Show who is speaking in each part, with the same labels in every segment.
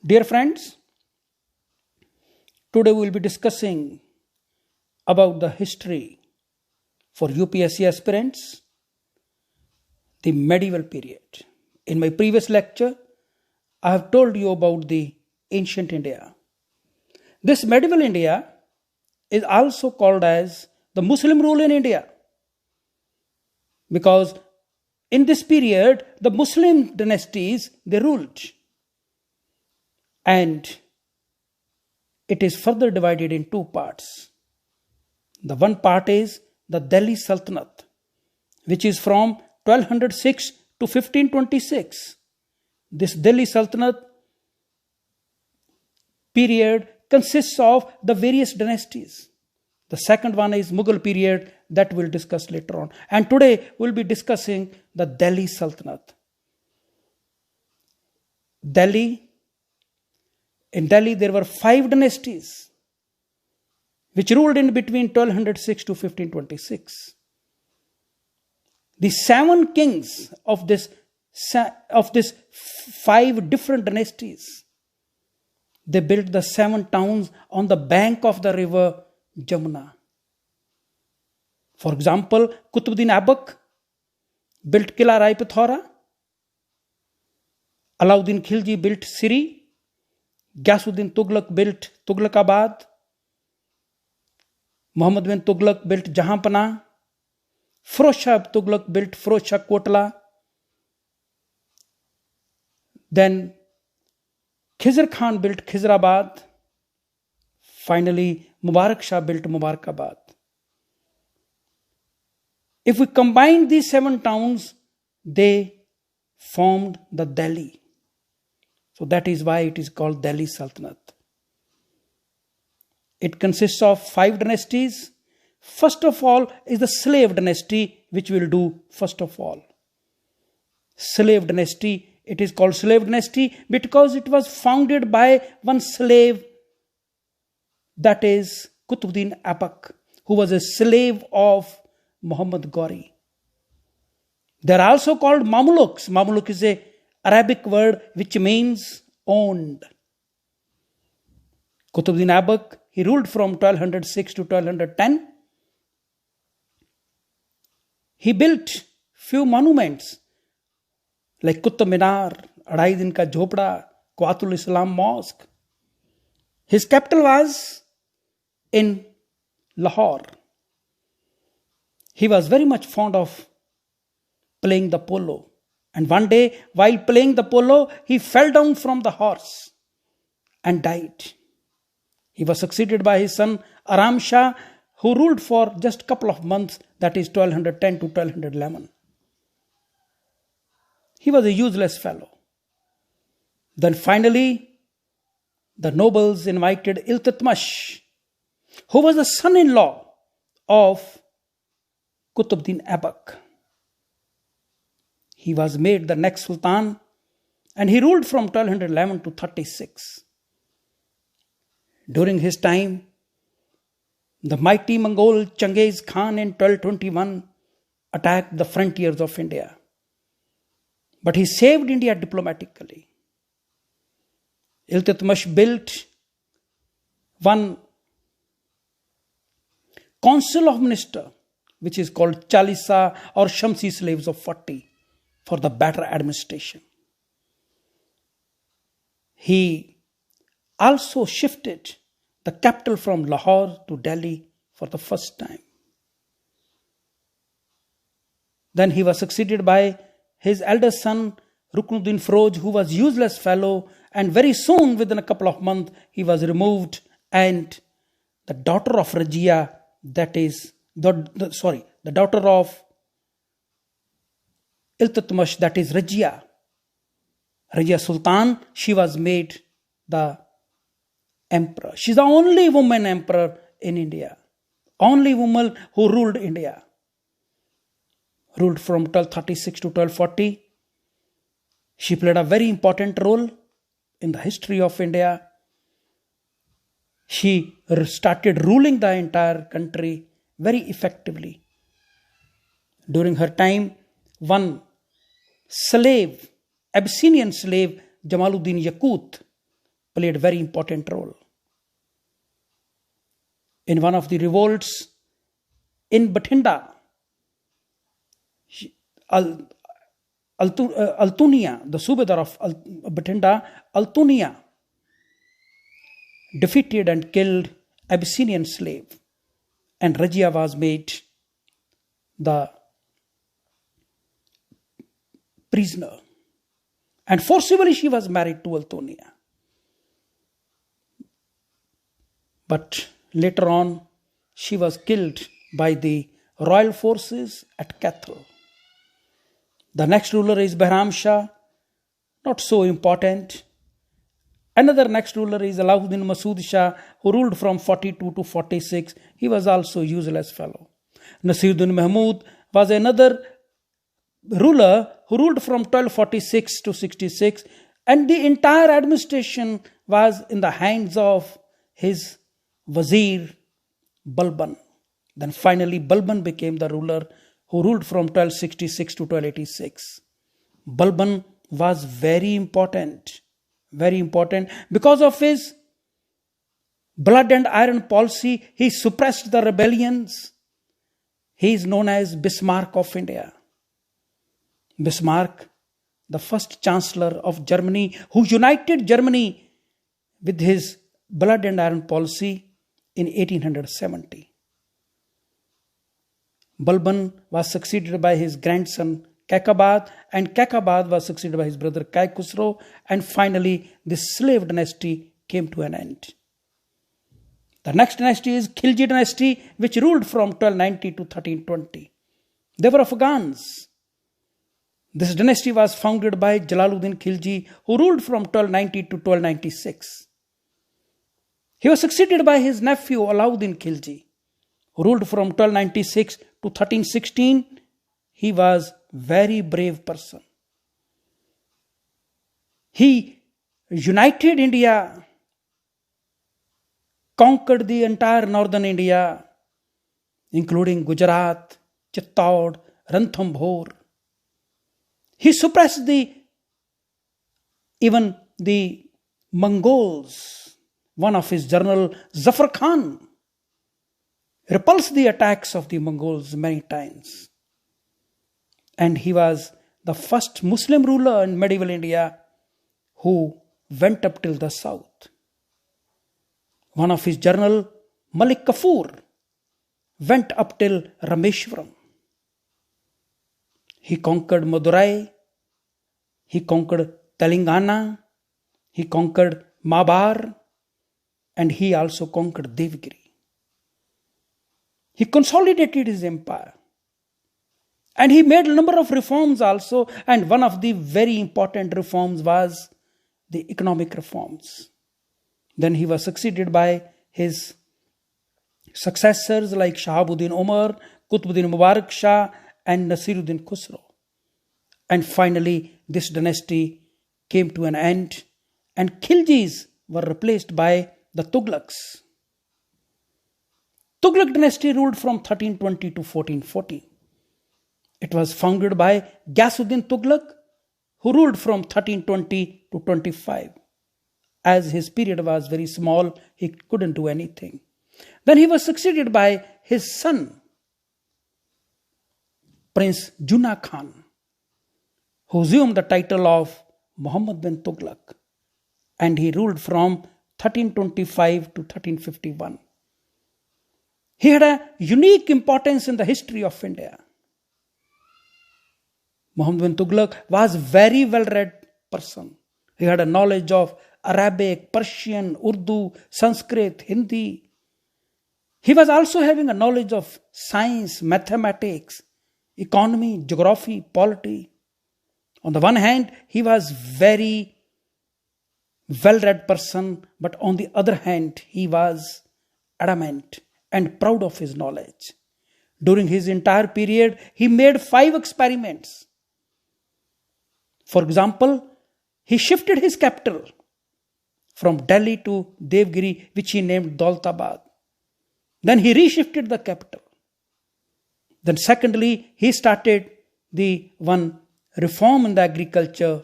Speaker 1: Dear friends, today we will be discussing about the history for UPSC aspirants, the medieval period. In my previous lecture, I have told you about the ancient India. This medieval India is also called as the Muslim rule in India because in this period the Muslim dynasties they ruled, and it is further divided in two parts. The one part is the Delhi Sultanate, which is from 1206 to 1526. This Delhi Sultanate period consists of the various dynasties. The second one is Mughal period that we'll discuss later on. And today we'll be discussing the Delhi Sultanate. In Delhi there were 5 dynasties which ruled in between 1206 to 1526. The 7 kings of this 5 different dynasties, they built the 7 towns on the bank of the river Jamuna. For example, Qutbuddin Aibak built Qila Rai Pithora, Alauddin Khilji built Siri, Ghiyasuddin Tughlaq built Tughlaqabad, Muhammad bin Tughlaq built Jahanpanah, Firoz Shah Tughlaq built Firoz Shah Kotla, then Khizr Khan built Khizrabad, finally Mubarak Shah built Mubarakabad. If we combine these 7 towns, they formed the Delhi. So that is why it is called Delhi Sultanate. It consists of 5 dynasties. First of all is the slave dynasty, which we will do first of all. Slave dynasty, it is called slave dynasty because it was founded by one slave, that is Qutbuddin Aibak, who was a slave of Muhammad Ghori. They are also called Mamluks. Mamluk is a Arabic word which means owned. Qutbuddin Aibak, he ruled from 1206 to 1210. He built few monuments like Qutb Minar, Adai Din Ka Jhopda, Quwatul Islam Mosque. His capital was in Lahore. He was very much fond of playing the polo. And one day, while playing the polo, he fell down from the horse and died. He was succeeded by his son Aram Shah, who ruled for just a couple of months, that is 1210 to 1211. He was a useless fellow. Then finally, the nobles invited Iltutmish, who was the son-in-law of Qutbuddin Aibak. He was made the next sultan and he ruled from 1211 to 36. During his time, the mighty Mongol Chengiz Khan in 1221 attacked the frontiers of India. But he saved India diplomatically. Iltutmish built one council of ministers, which is called Chalisa or Shamsi slaves of 40, for the better administration. He also shifted the capital from Lahore to Delhi for the first time. Then he was succeeded by his eldest son Ruknuddin Firoj, who was useless fellow, and very soon, within a couple of months, he was removed, and the daughter of Rajia, that is the daughter of Iltutmish, that is Rajia Sultan, she was made the emperor. She's the only woman emperor in India. Only woman who ruled India. Ruled from 1236 to 1240. She played a very important role in the history of India. She started ruling the entire country very effectively. During her time, one slave, Abyssinian slave, Jamaluddin Yaqut, played a very important role. In one of the revolts in Bathinda, Altunia, the Subedar of Bathinda, Altunia, defeated and killed Abyssinian slave, and Rajia was made the prisoner, and forcibly she was married to Altonia. But later on, she was killed by the royal forces at Kathal. The next ruler is Bahram Shah, not so important. Another next ruler is Alauddin Masood Shah, who ruled from 42 to 46. He was also a useless fellow. Nasiruddin Mahmud was another ruler who ruled from 1246 to 66, and the entire administration was in the hands of his Wazir Balban. Then finally Balban became the ruler who ruled from 1266 to 1286. Balban was very important because of his blood and iron policy. He suppressed the rebellions. He is known as Bismarck of India. Bismarck, the first chancellor of Germany, who united Germany with his blood and iron policy in 1870. Balban was succeeded by his grandson Kaikabad, and Kaikabad was succeeded by his brother Kai Khusro, and finally this slave dynasty came to an end. The next dynasty is Khilji dynasty, which ruled from 1290 to 1320. They were Afghans. This dynasty was founded by Jalaluddin Khilji, who ruled from 1290 to 1296. He was succeeded by his nephew Alauddin Khilji, who ruled from 1296 to 1316. He was a very brave person. He united India, conquered the entire northern India, including Gujarat, Chittor, Ranthambore. He suppressed even the Mongols. One of his general, Zafar Khan, repulsed the attacks of the Mongols many times. And he was the first Muslim ruler in medieval India who went up till the south. One of his general, Malik Kafur, went up till Rameshwaram. He conquered Madurai, he conquered Telangana, he conquered Mabar, and he also conquered Devgiri. He consolidated his empire. And he made a number of reforms also, and one of the very important reforms was the economic reforms. Then he was succeeded by his successors like Shahabuddin Umar, Qutbuddin Mubarak Shah, and Nasiruddin Khusro. And finally, this dynasty came to an end, and Khiljis were replaced by the Tughlaqs. Tughlaq dynasty ruled from 1320 to 1440. It was founded by Ghiyasuddin Tughlaq, who ruled from 1320 to 25. As his period was very small, he couldn't do anything. Then he was succeeded by his son, Prince Junna Khan, who assumed the title of Muhammad bin Tughlaq, and he ruled from 1325 to 1351. He had a unique importance in the history of India. Muhammad bin Tughlaq was a very well-read person. He had a knowledge of Arabic, Persian, Urdu, Sanskrit, Hindi. He was also having a knowledge of science, mathematics, economy, geography, polity. On the one hand, he was very well-read person, but on the other hand, he was adamant and proud of his knowledge. During his entire period, he made 5 experiments. For example, he shifted his capital from Delhi to Devgiri, which he named Daulatabad. Then he reshifted the capital. Then secondly, he started the one reform in the agriculture,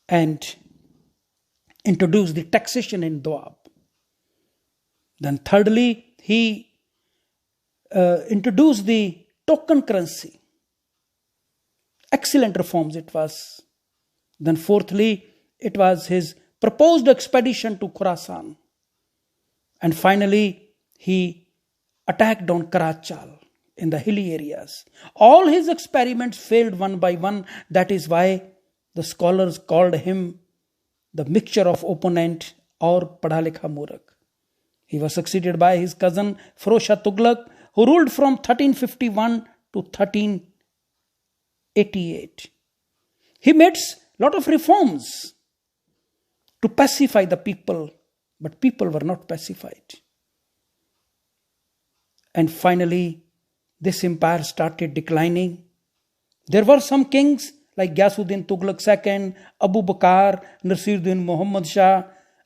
Speaker 1: and introduced the taxation in Doab. Then thirdly, he introduced the token currency. Excellent reforms it was. Then fourthly, it was his proposed expedition to Khorasan. And finally, he attacked on Karachal in the hilly areas. All his experiments failed one by one. That is why the scholars called him the mixture of opponent or Padha Likha Murak. He was succeeded by his cousin Firoz Shah Tughlaq, who ruled from 1351 to 1388. He made a lot of reforms to pacify the people, but people were not pacified. And finally, this empire started declining. There were some kings like Ghiyasuddin Tughlaq II, Abu Bakr, Nasiruddin Muhammad Shah,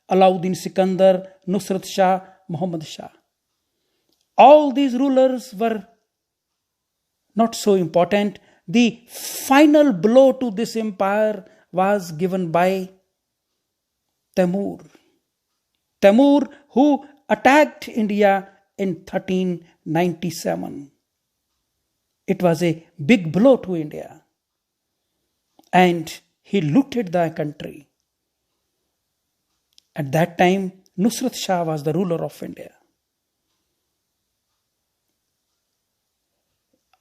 Speaker 1: Alauddin Sikandar, Nusrat Shah, Muhammad Shah. All these rulers were not so important. The final blow to this empire was given by Timur. Timur, who attacked India in 1397. It was a big blow to India. And he looted the country. At that time, Nusrat Shah was the ruler of India.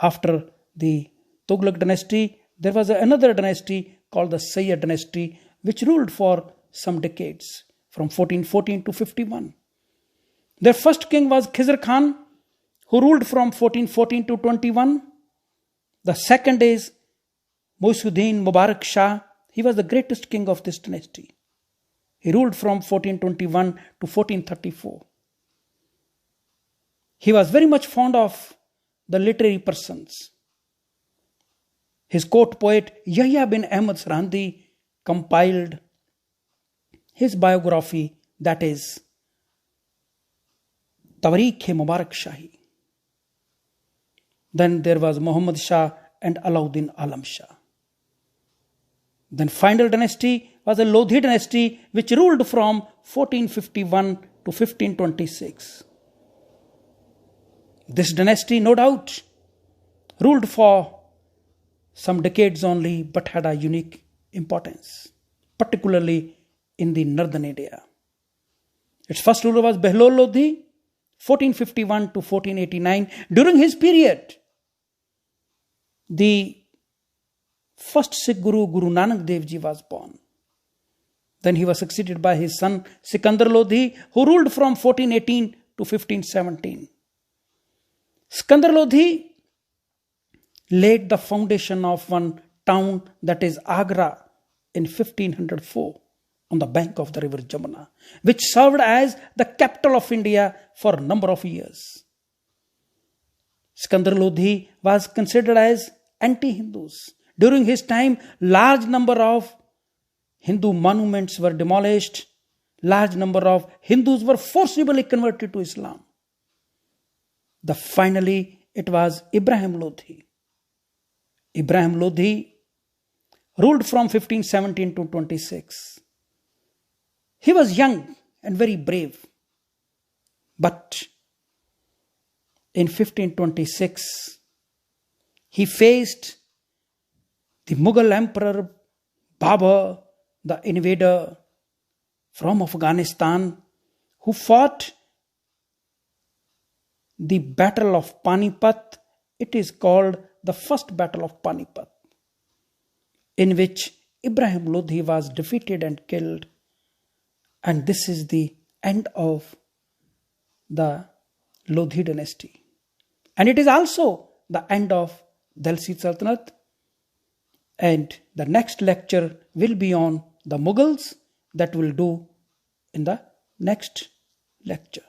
Speaker 1: After the Tughlaq dynasty, there was another dynasty called the Sayyid dynasty, which ruled for some decades, from 1414 to 51. Their first king was Khizr Khan, who ruled from 1414 to 21. The second is Muhyiddin Mubarak Shah. He was the greatest king of this dynasty. He ruled from 1421 to 1434. He was very much fond of the literary persons. His court poet Yahya bin Ahmad Sarhandi compiled his biography, that is Tawarikh-e-Mubarak Shahi. Then there was Muhammad Shah and Alauddin Alam Shah. Then final dynasty was the Lodhi dynasty, which ruled from 1451 to 1526. This dynasty, no doubt, ruled for some decades only, but had a unique importance, particularly in the northern India. Its first ruler was Behlol Lodhi, 1451 to 1489. During his period, the first Sikh Guru, Guru Nanak Dev Ji, was born. Then he was succeeded by his son Sikandar Lodhi, who ruled from 1418 to 1517. Sikandar Lodhi laid the foundation of one town, that is Agra, in 1504 on the bank of the river Jamuna, which served as the capital of India for a number of years. Sikandar Lodhi was considered as anti-Hindus. During his time, large number of Hindu monuments were demolished. Large number of Hindus were forcibly converted to Islam. Finally, it was Ibrahim Lodhi. Ibrahim Lodhi ruled from 1517 to 26. He was young and very brave. But in 1526, he faced the Mughal Emperor Babur, the invader from Afghanistan, who fought the Battle of Panipat. It is called the First Battle of Panipat, in which Ibrahim Lodhi was defeated and killed. And this is the end of the Lodhi dynasty. And it is also the end of Delhi Sultanate. And the next lecture will be on the Mughals. That we'll do in the next lecture.